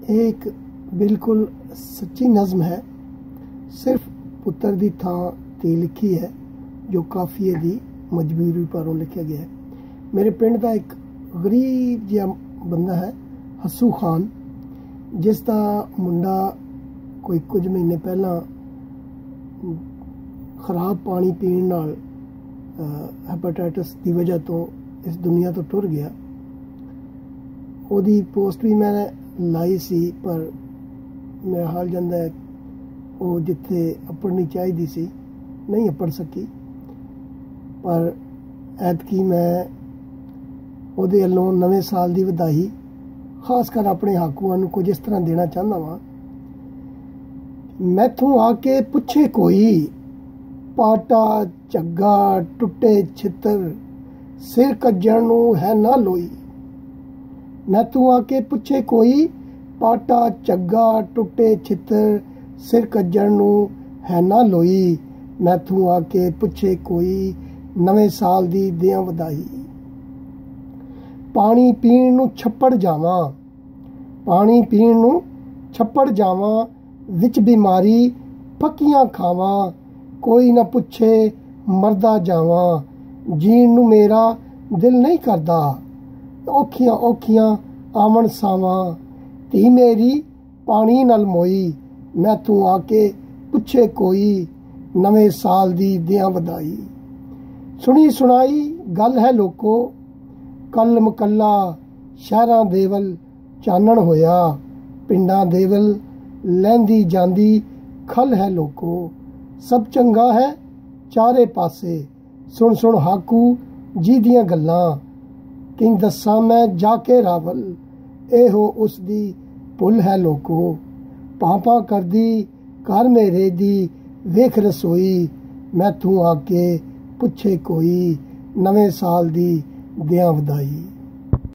ਇਹ ਇੱਕ ਬਿਲਕੁਲ ਸੱਚੀ ਨਜ਼ਮ ਹੈ। ਸਿਰਫ ਪੁੱਤਰ ਦੀ ਥਾਂ ਤੇ ਲਿਖੀ ਹੈ, ਜੋ ਕਾਫੀਏ ਦੀ ਮਜਬੂਰੀ ਪਰੋਂ ਲਿਖਿਆ ਗਿਆ ਹੈ। ਮੇਰੇ ਪਿੰਡ ਦਾ ਇੱਕ ਗਰੀਬ ਜਿਹਾ ਬੰਦਾ ਹੈ, ਹੱਸੂ ਖਾਨ, ਜਿਸ ਦਾ ਮੁੰਡਾ ਕੋਈ ਕੁਝ ਮਹੀਨੇ ਪਹਿਲਾਂ ਖਰਾਬ ਪਾਣੀ ਪੀਣ ਨਾਲ ਹੈਪੇਟਾਈਟਸ ਦੀ ਵਜ੍ਹਾ ਤੋਂ ਇਸ ਦੁਨੀਆ ਤੋਂ ਟੁਰ ਗਿਆ। ਉਹਦੀ ਪੋਸਟ ਵੀ ਮੈਂ ਲਾਈ ਸੀ, ਪਰ ਮੇਰਾ ਹਾਲ ਜਾਂਦਾ ਹੈ ਉਹ ਜਿੱਥੇ ਅੱਪੜਨੀ ਚਾਹੀਦੀ ਸੀ ਨਹੀਂ ਅੱਪੜ ਸਕੀ। ਪਰ ਐਤਕੀ ਮੈਂ ਉਹਦੇ ਵੱਲੋਂ ਨਵੇਂ ਸਾਲ ਦੀ ਵਧਾਈ ਖਾਸ ਕਰ ਆਪਣੇ ਹਾਕੂਆਂ ਨੂੰ ਕੁਝ ਇਸ ਤਰ੍ਹਾਂ ਦੇਣਾ ਚਾਹੁੰਦਾ ਵਾਂ। ਮੈਥੋਂ ਆ ਕੇ ਪੁੱਛੇ ਕੋਈ, ਪਾਟਾ ਝੱਗਾ ਟੁੱਟੇ ਛਿੱਤਰ, ਸਿਰ ਕੱਜਣ ਨੂੰ ਹੈ ਨਾ ਲੋਈ। ਮੈਥੋਂ ਆ ਕੇ ਪੁੱਛੇ ਕੋਈ, ਪਾਟਾ ਝੱਗਾ ਟੁੱਟੇ ਛਿੱਤਰ, ਸਿਰ ਕੱਜਣ ਨੂੰ ਹੈ ਨਾ ਲੋਈ। ਮੈਥੋਂ ਆ ਕੇ ਪੁੱਛੇ ਕੋਈ, ਨਵੇਂ ਸਾਲ ਦੀ ਦਿਆਂ ਵਧਾਈ। ਪਾਣੀ ਪੀਣ ਨੂੰ ਛੱਪੜ ਜਾਵਾਂ, ਪਾਣੀ ਪੀਣ ਨੂੰ ਛੱਪੜ ਜਾਵਾਂ, ਵਿੱਚ ਬਿਮਾਰੀ ਫੱਕੀਆਂ ਖਾਵਾਂ, ਕੋਈ ਨਾ ਪੁੱਛੇ ਮਰਦਾ ਜਾਵਾਂ। ਜੀਣ ਨੂੰ ਮੇਰਾ ਦਿਲ ਨਹੀਂ ਕਰਦਾ, ਔਖੀਆਂ ਔਖੀਆਂ ਆਵਣ ਸਾਵਾਂ। ਧੀ ਮੇਰੀ ਪਾਣੀ ਨਾਲ ਮੋਈ, ਮੈਥੋਂ ਆ ਕੇ ਪੁੱਛੇ ਕੋਈ, ਨਵੇਂ ਸਾਲ ਦੀ ਦਿਆਂ ਵਧਾਈ। ਸੁਣੀ ਸੁਣਾਈ ਗੱਲ ਹੈ ਲੋਕੋ, ਕੱਲ ਮਕੱਲਾ ਸ਼ਹਿਰਾਂ ਦੇ ਵੱਲ ਚਾਨਣ ਹੋਇਆ, ਪਿੰਡਾਂ ਦੇ ਵੱਲ ਲਹਿੰਦੀ ਜਾਂਦੀ ਖਲ ਹੈ ਲੋਕੋ। ਸਭ ਚੰਗਾ ਹੈ ਚਾਰੇ ਪਾਸੇ, ਸੁਣ ਸੁਣ ਹਾਕੂ ਜੀ ਦੀਆਂ ਗੱਲਾਂ। ਕਿੰਜ ਦੱਸਾਂ ਮੈਂ ਜਾ ਕੇ ਰਾਵਲ, ਇਹੋ ਉਸ ਦੀ ਭੁੱਲ ਹੈ ਲੋਕੋ। ਪਾਪਾ ਕਰਦੀ ਘਰ ਮੇਰੇ ਦੀ ਵੇਖ ਰਸੋਈ, ਮੈਥੋਂ ਆ ਕੇ ਪੁੱਛੇ ਕੋਈ, ਨਵੇਂ ਸਾਲ ਦੀ ਦਿਆਂ ਵਧਾਈ।